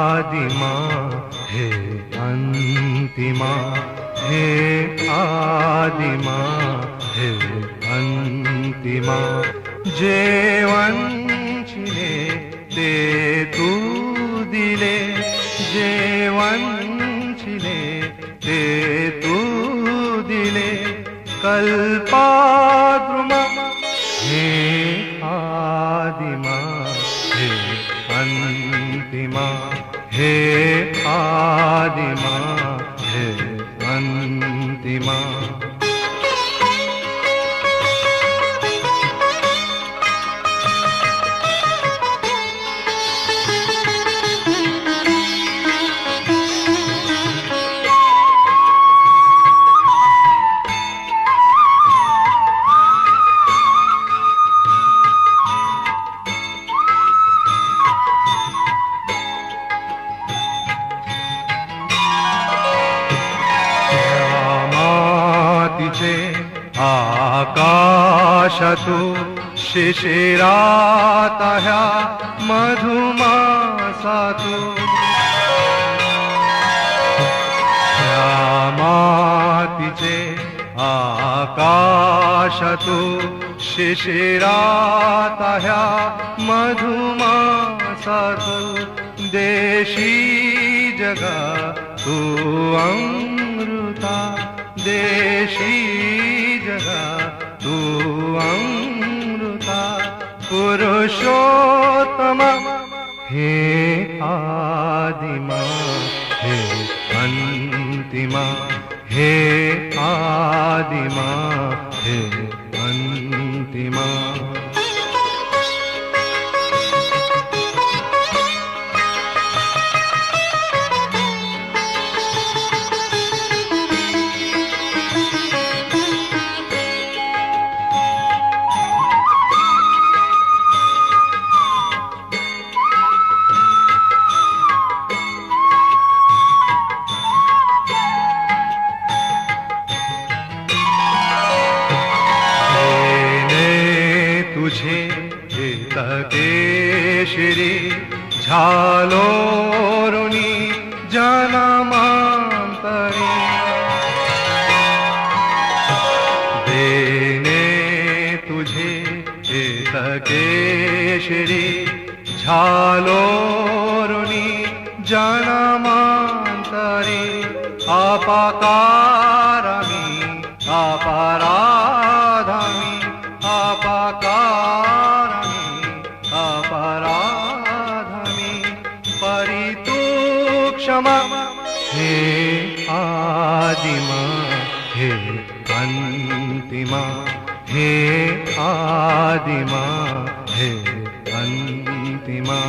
आदिमा हे अंतिमा हे आदिमा हे अंतिमा जेवंचिले ते तू दिले जेवंचिले ते तू दिले कल्पाद्रुम हे आदिमा हे अंतिमा हे आदिमा हे अंतिमा आकाशतु शिशिरात ह्या मधुमासातु श्यामातीचे आकाशतु शिशिरात ह्या मधुमासातु देशी जगा तू अमृता देशी जगा तू अमृता पुरुषोत्तम हे आदिमा हे अंतिमा हे आदिमा हे अंतिमा केशरी झालोरुनी जन्मांतरी देने तुझे एक केशरी झालोरुनी जन्मांतरी अपाकारामी अपराधामी अपाकारामी अपराधमी परितु क्षमा हे आदिमा हे अंतिमा हे आदिमा हे अंतिमा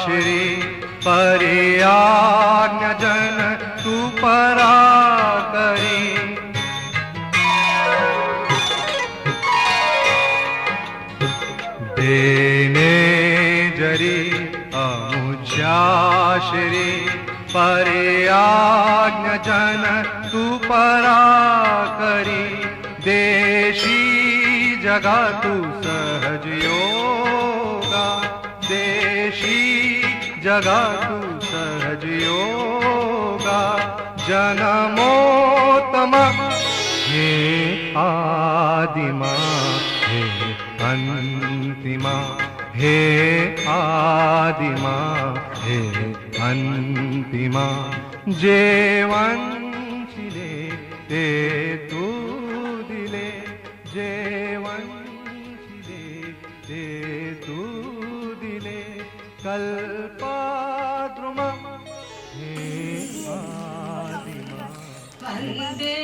श्री परियाज्ञ जन तू परा करी देने जरी अमुज्या श्री परियाज्ञ जन तू परा करी देशी जगा तू सहज योगा देशी जगा तू सहज योगा जन्मोत्तम हे आदिमा हे अंतिमा हे आदिमा हे अंतिमा जेवंचिले ते तू दिले जेवंचिले ते तू दिले कल्पाद्रुम हे Adima Vande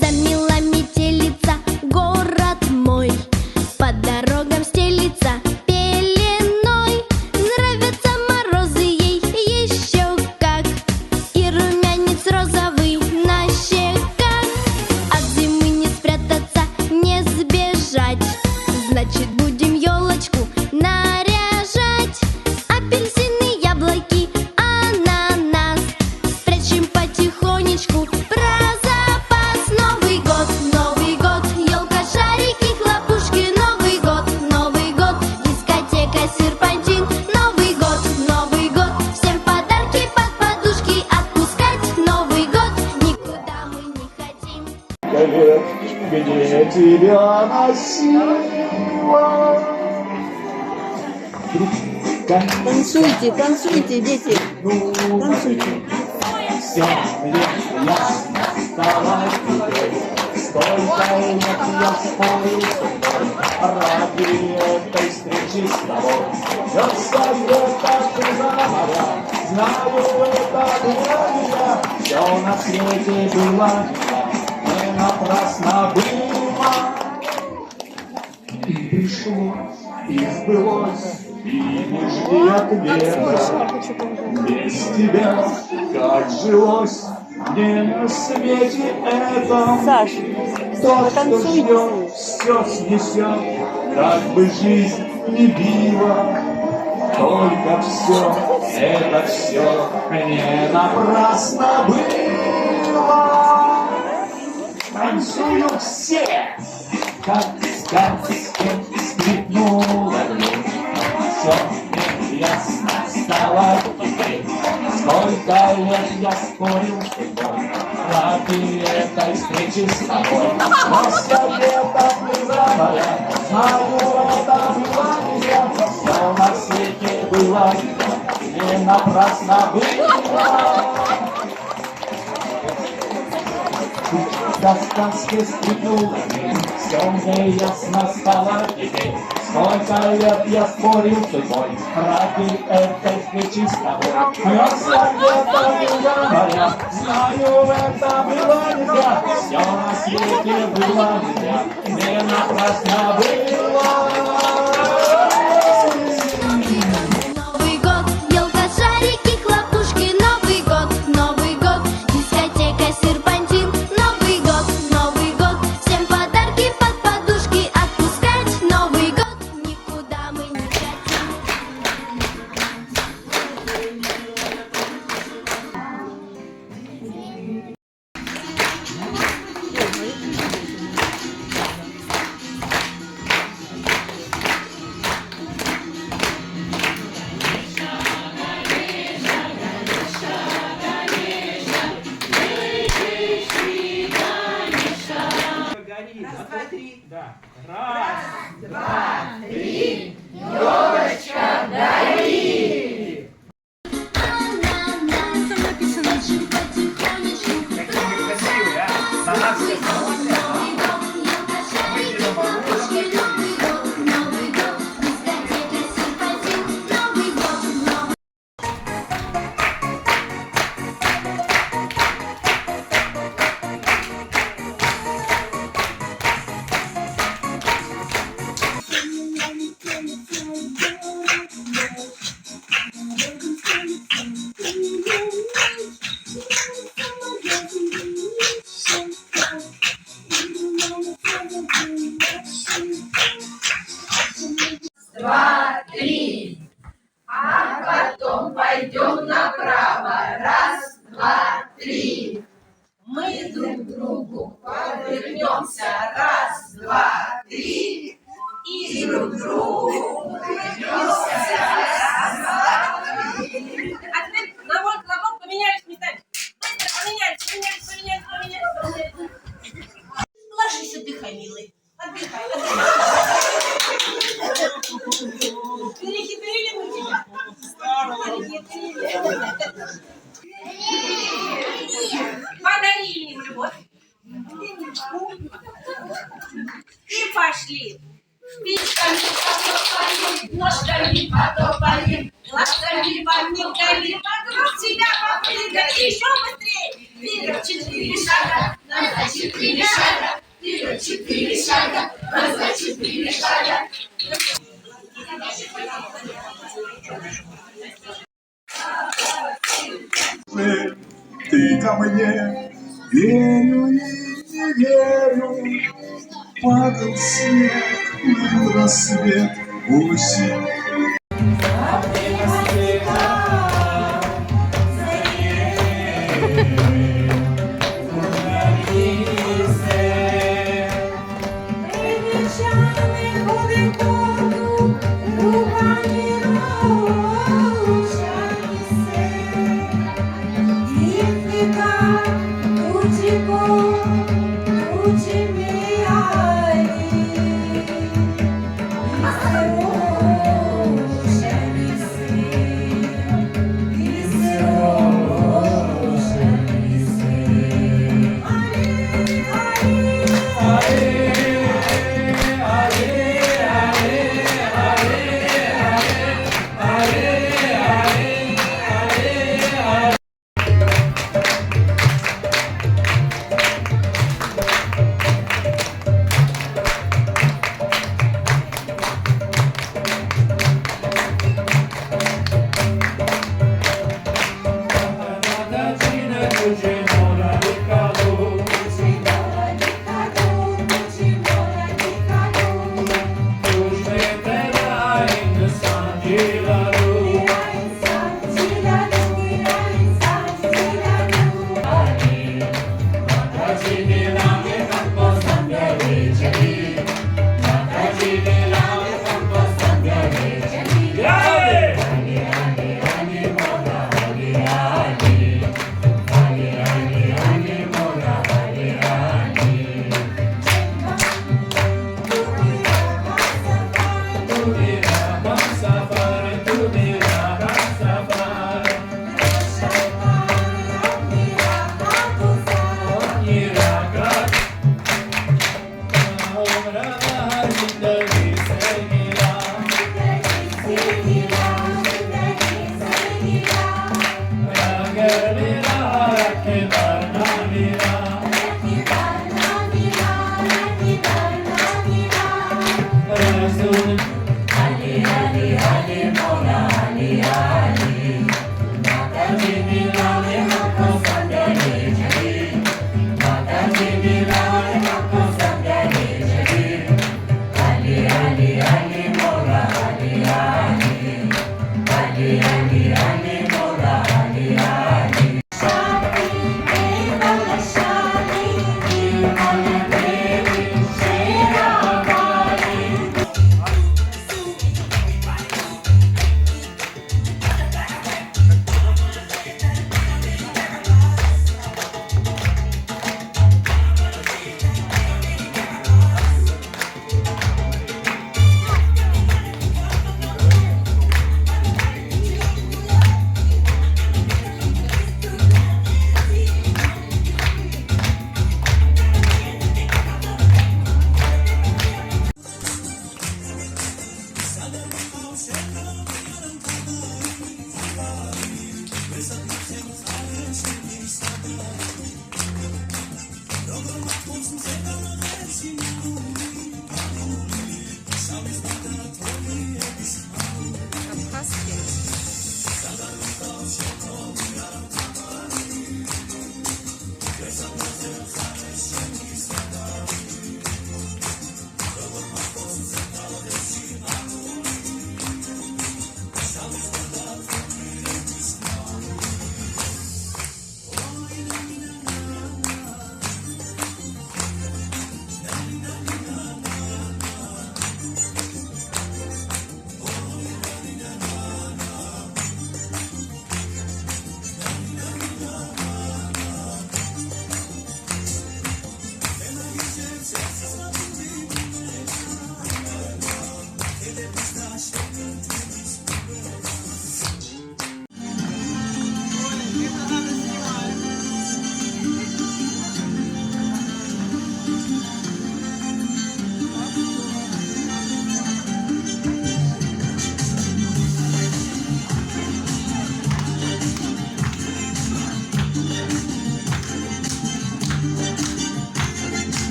Замела метелица город мой, по дорогам стелится пеленой. Нравятся морозы ей еще как, и румянец розовый на щеках. От зимы не спрятаться, не сбежать, значит будем елочку наряжать. Апельсины, яблоки, ананас спрячем потихонечку про запас. Новый год, елка, шарики, хлопушки. Новый год, дискотека, серпантин. Новый год, всем подарки под подушки отпускать. Новый год, никуда мы не хотим. Привет, где тебя носила? Танцуйте, танцуйте, дети. Танцуйте. Все ясно стало теперь. Сколько лет я спорил с тобой ради этой встречи с тобой. Все где-то ты за моря, знаю, это было меня. Все на свете было не напрасно было. И пришло, и сбылось, и не жди ответа. Без тебя, как жилось мне на свете этом. Саш, Тот, что танцуйте. ждет, все снесет, как бы жизнь не била. Только все, это все не напрасно было. Танцуют все, как в сказке скрипнула дверь. Все мне ясно стало теперь. Сколько лет я спорил с тобой ради этой встречи с тобой. Но все где-то призывая, знаю, это было нельзя. Все на свете было не напрасно было. До сказки скрипнула дверь, все мне ясно стало теперь. Сколько лет я спорил с тобой ради этой встречи с тобой. Просто где-то была моя, знаю, это было нельзя. Все на свете было нельзя, не напрасно было. Новый год, елка, шарики, хлопушки. Новый год, дискотека, серпантин. Новый год, всем подарки под подушки отпускать. Новый год, никуда мы не хотим. Раз, два, три. Да. Раз, два, три. Елочка, гори! Ананас, спрячем потихонечку. Красивый, а? На нас все смотрят, Новый год, елка, шарики, хлопушки. Новый год, дискотека, серпантин. Новый год. Два, три. А потом пойдем направо. Раз, два, три. Мы друг к другу повернемся. Раз, два, три. И друг к другу повернемся. Раз, два, три. А теперь на бок поменялись местами. Быстро поменялись. И пошли. Пичками потопали, ножками потопали, лапками помелкали, вокруг тебя попрыгали, еще быстрее. Вперед 4 шага, назад 4 шага, вперед 4 шага, назад 4 шага. Ты ко мне, верю и не верю. Падал снег, плыл рассвет, осень.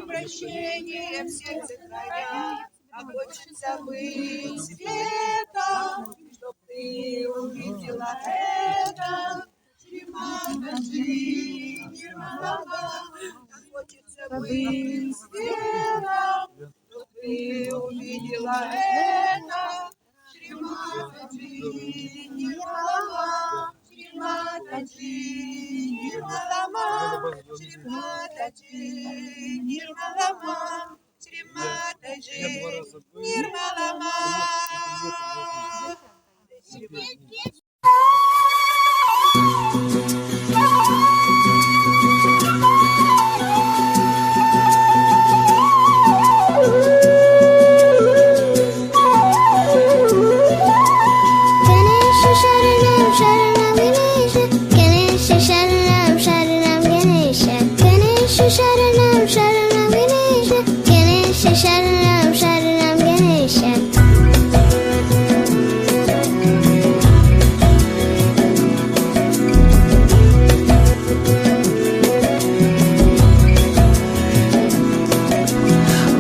Прощение в сердце края, а хочется быть светом, чтоб ты увидела это. Чимагаджи, Нирмалама, а хочется быть светом, чтоб ты увидела это. Чимагаджи, Нирмалама, Чимагаджи, Нирмалама, Чимагаджи, Нирмалама, Чимагаджи, Нирмалама.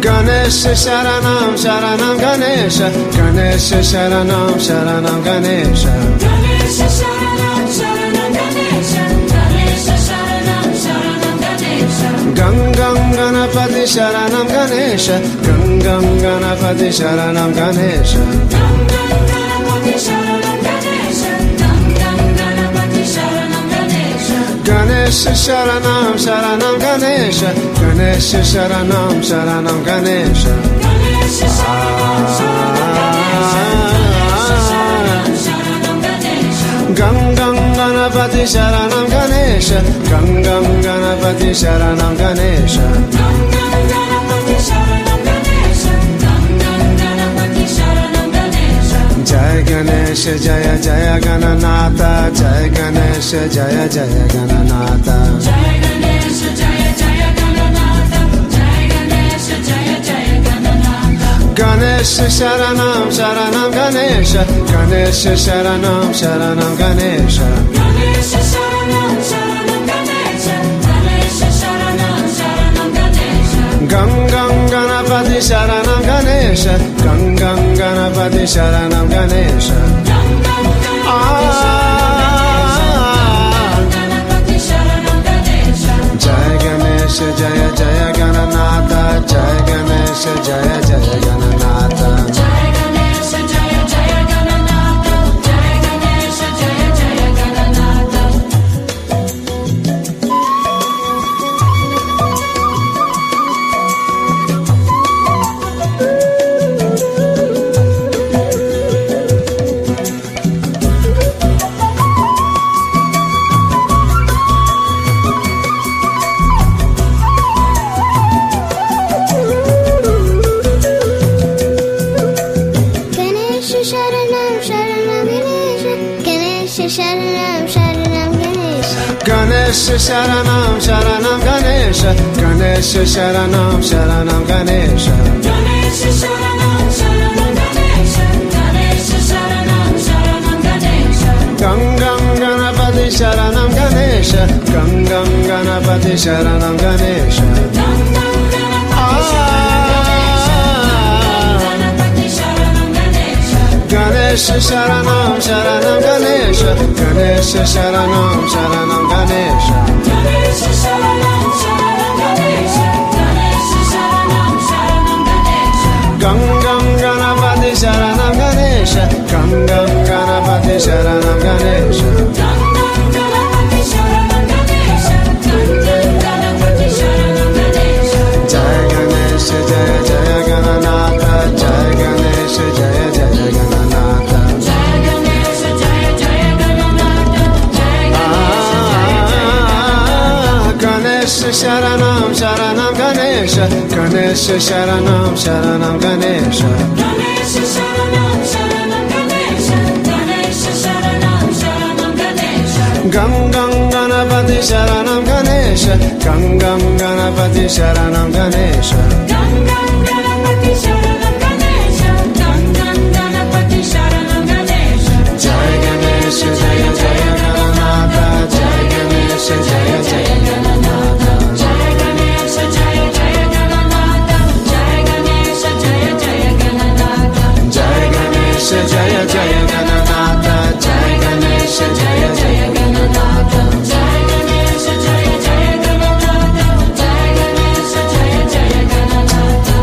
Ganesha Sharanam Sharanam Ganesha Ganesha Sharanam Sharanam Ganesha Ganesha Sharanam Sharanam Ganesha Ganesha Sharanam Sharanam Ganesha Ganesha Sharanam Sharanam Ganesha Ganesha Sharanam Sharanam Ganesha Ganesha Sharanam Sharanam Ganesha Ganesha Sharanam Sharanam Ganesha Gangam Ganapati Sharanam Ganesha Gangam Ganapati Sharanam Ganesha Gam Gam Ganapati Sharanam Ganesha Gam Gam Ganapati Sharanam Ganesha Ganesha Sharanam Sharanam Ganesha Ganesha Sharanam Sharanam Ganesha Ganesha Sharanam Sharanam Ganesha Ganesha Sharanam Sharanam Ganesha Gangam Ganapati Sharanam Ganesha Gangam Ganapati Sharanam Ganesha Gam Gam Ganapati Sharanam Ganesha Gam Gam Ganapati Sharanam Ganesha Jai Ganesha Jaya Jaya Gananatha Jai Ganesha Jaya Jaya Gananatha Jai Ganesha Jaya Jaya Gananatha Jai Ganesha Jaya Jaya Gananatha Ganesha Sharanam Sharanam Ganesha Ganesha Sharanam Sharanam Ganesha Ganesha Sharanam Sharanam Ganesha Ganesha Sharanam Sharanam Ganesha Gangam Ganapati Sharanam Ganesha Gangam Ganapati Sharanam Ganesha Gam Gam Ganapati Sharanam Ganesha Jai Ganesha Jaya Jaya Gananatha Jai Ganesha Jaya Jaya Gananatha Jai Ganesha Jaya Jaya Gananatha Jai Ganesha Jaya Jaya Gananatha Ganesha Sharanam Sharanam Ganesha Ganesha Sharanam Sharanam Ganesha Ganesha Sharanam Sharanam Ganesha Ganesha Sharanam Sharanam Ganesha Gangam Ganapati Sharanam Ganesha Gangam Ganapati Sharanam Ganesha Gangam Ganapati Sharanam Ganesha Ganesha Sharanam Sharanam Ganesha Ganesha Sharanam Sharanam Ganesha Ganesha Sharanam Sharanam Ganesha Ganesha Sharanam Sharanam Ganesha Gangam Ganapati Sharanam Ganesha Gangam Ganapati Sharanam Ganesha Gangam Ganapati Sharanam Ganesha Gangam Ganapati Sharanam Ganesha Jai Ganesha Jaya Jaya Gananatha Jai Ganesha Jaya Jaya Gananatha Jai Ganesha Jaya Jaya Gananatha Jai Ganesha Jaya Jaya Ganesha Sharanam Sharanam Ganesha Ganesha Sharanam Sharanam Ganesha Ganesha Sharanam Sharanam Ganesha Ganesha Sharanam Sharanam Ganesha Gangam Ganapati Sharanam Ganesha Gangam Ganapati Sharanam Ganesha Gangam Ganapati Sharanam Ganesha Gangam Ganapati Sharanam Ganesha Jai Ganesha Jaya Jaya Gananatha Jai Ganesha Jaya Jaya Gananatha Jai Ganesha Jaya Jaya Gananatha Jai Ganesha Jaya Jaya Gananatha Jai Ganesha Jaya Jaya Gananatha Jai Ganesha Jaya Jaya Gananatha Jai Ganesha Jaya Jaya Gananatha Jai Ganesha Jaya Jaya Gananatha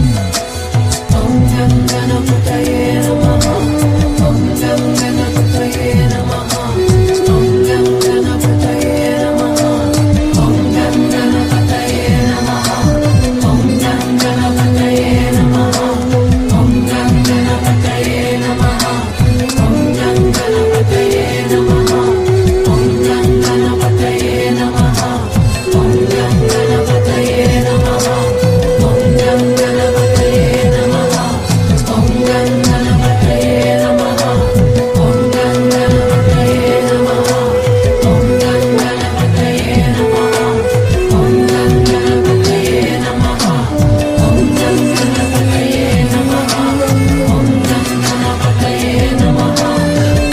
Om Gam Ganapataye Namaha Om Gam Ganapataye Namaha Om Gam Ganapataye Namaha Om Gam Ganapataye Namaha Om Gam Ganapataye Namaha Om Gam Ganapataye Namaha Om Gam Ganapataye Namaha Om Gam Ganapataye Namaha Om Gam Ganapataye Namaha Om Gam Ganapataye Namaha Om Gam Ganapataye Namaha Om Gam Ganapataye Namaha Om Gam Ganapataye Namaha Om Gam Ganapataye Namaha Om Gam Ganapataye Namaha Om Gam Ganapataye Namaha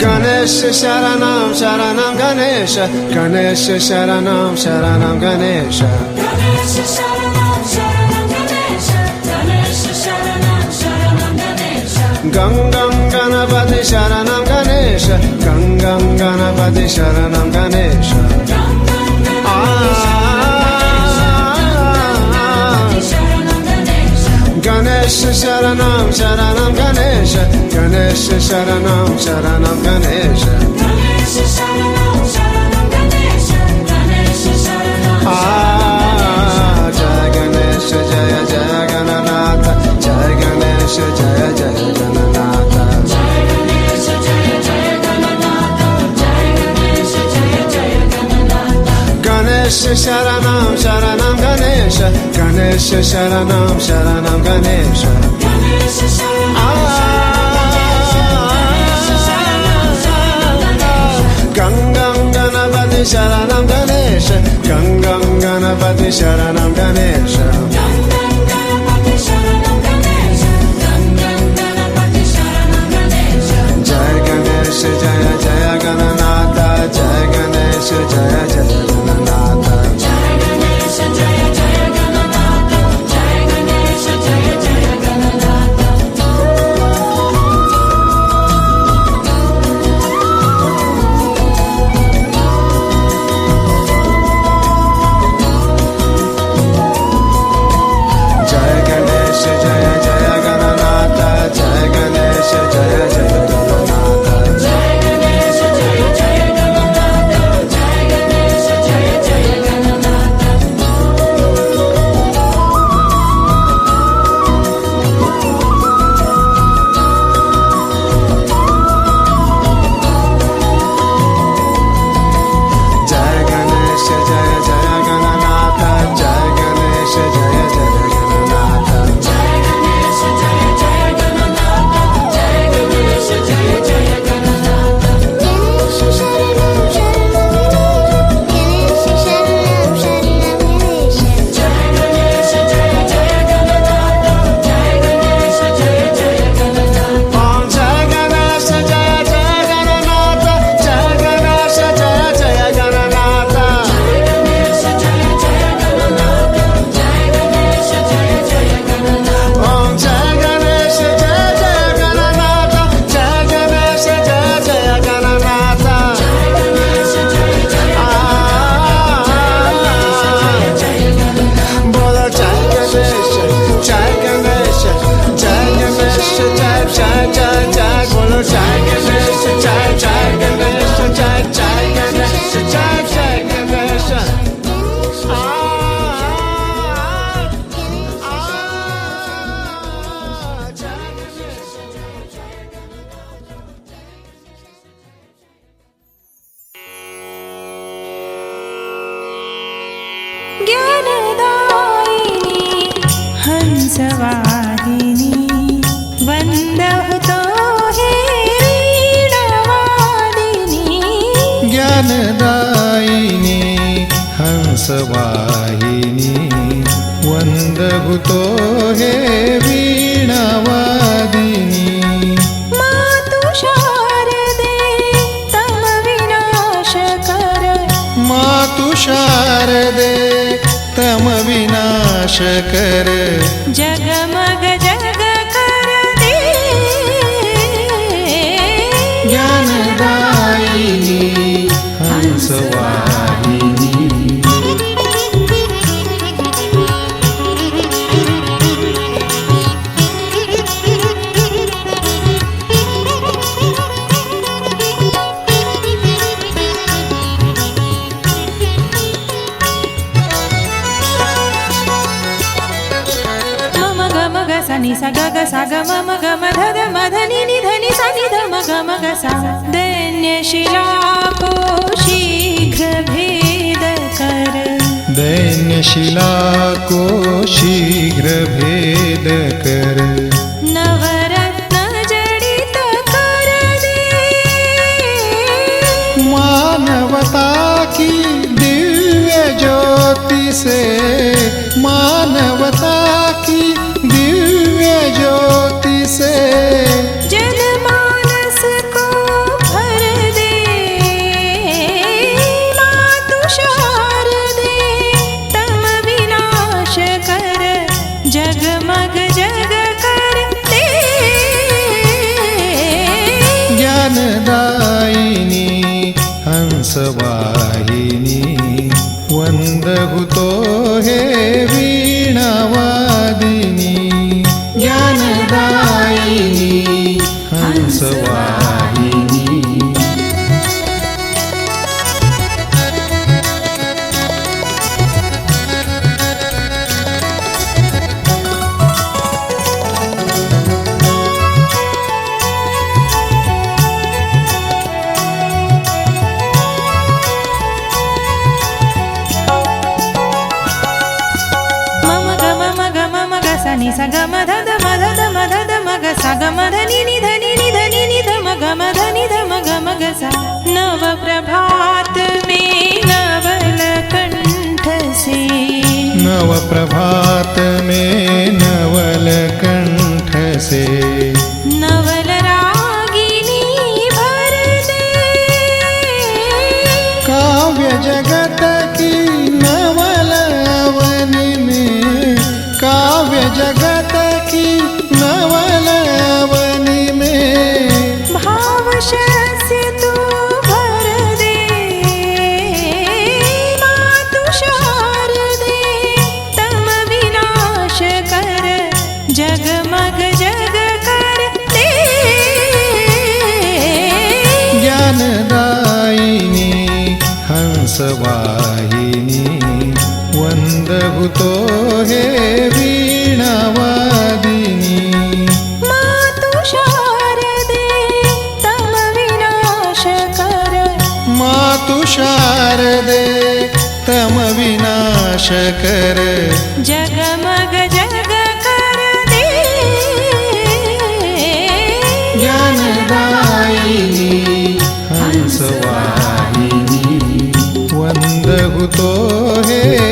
Ganesha Sharanam Sharanam Ganesha Ganesha Sharanam Sharanam Ganesha Ganesha Sharanam Sharanam Ganesha Ganesha Sharanam Sharanam Ganesha Gangam Ganapati Sharanam Ganesha Gangam Ganapati Sharanam Ganesha Gangam Ganapati Sharanam Ganesha Ganesha Sharanam Sharanam Ganesha Ganesha Sharanam Sharanam Ganesha Ganesha Sharanam Sharanam Ganesha Ganesha Sharanam Jai Ganesha Jaya Jaya Gananatha Jai Ganesha Jaya Jaya Gananatha Jai Ganesha Jaya Jaya Gananatha Jai Ganesha Jaya Jaya Gananatha Ganesha Sharanam Sharanam Ganesha Ganesha Sharanam Sharanam Ganesha Ganesha Sharanam Gangam Ganapati Sharanam Ganesha Gangam Ganapati Sharanam Ganesha Gangam Ganapati Sharanam Ganesha Gangam Ganapati Sharanam Ganesha Jai Ganesha Jaya Jaya Gananatha Jai Ganesha Jaya Jaya Gananatha Jai Ganesha Jaya Jaya Gananatha Jai Ganesha Jaya Jaya Gananatha ज्ञानदायिनी हंसवाहिनी वन्दहुतो हे वीणावादिनी ज्ञानदायिनी हंसवाहिनी वन्दहुतो हे वीणावादिनी मातु शारदे तम विनाश कर मातु शारदे तम विनाश कर जगमग जग कर दे ज्ञानदायिनी हंसवाहिनी सनि स ग ग स ग म म ग म ध ध म ध नि नि ध नि सा नि ध म ग म ग सा दैन्यशिला को शीघ्र भेद कर दैन्यशिला को शीघ्र भेद कर नवरत्न जडित कर दे मानवता की दिव्य ज्योति से मानवता की दिव्य ज्योति से जनमानस को भर दे मातु शारदे तम विनाश कर जगमग जग कर दे ज्ञानदायिनी हंसवाहिनी वन्दहुतो हे वीणावादिनी ज्ञानदायिनी हंसवाहिनी सनि स ग म ध ध म ध ध म ध ध म ग स ग म ध नि नि ध नि नि ध नि नि ध म ग म ध नि ध म ग म ग सा नव प्रभात में नवल कंठ से नव प्रभात में नवल कंठ से नवल रागिनी भर दे काव्य जगत की नवल अवनि में काव्य जगत की नवल अवनि में भावशस्य तू भर दे मातु शारदे तम विनाश कर जगमग जग कर दे ज्ञानदायिनी हंसवाहिनी वन्दहुतो हे वीणावादिनी मातु शारदे तम विनाश कर मातु शारदे तम विनाश कर जगमग जग कर दे ज्ञानदायिनी हंसवाहिनी वन्दहुतो हे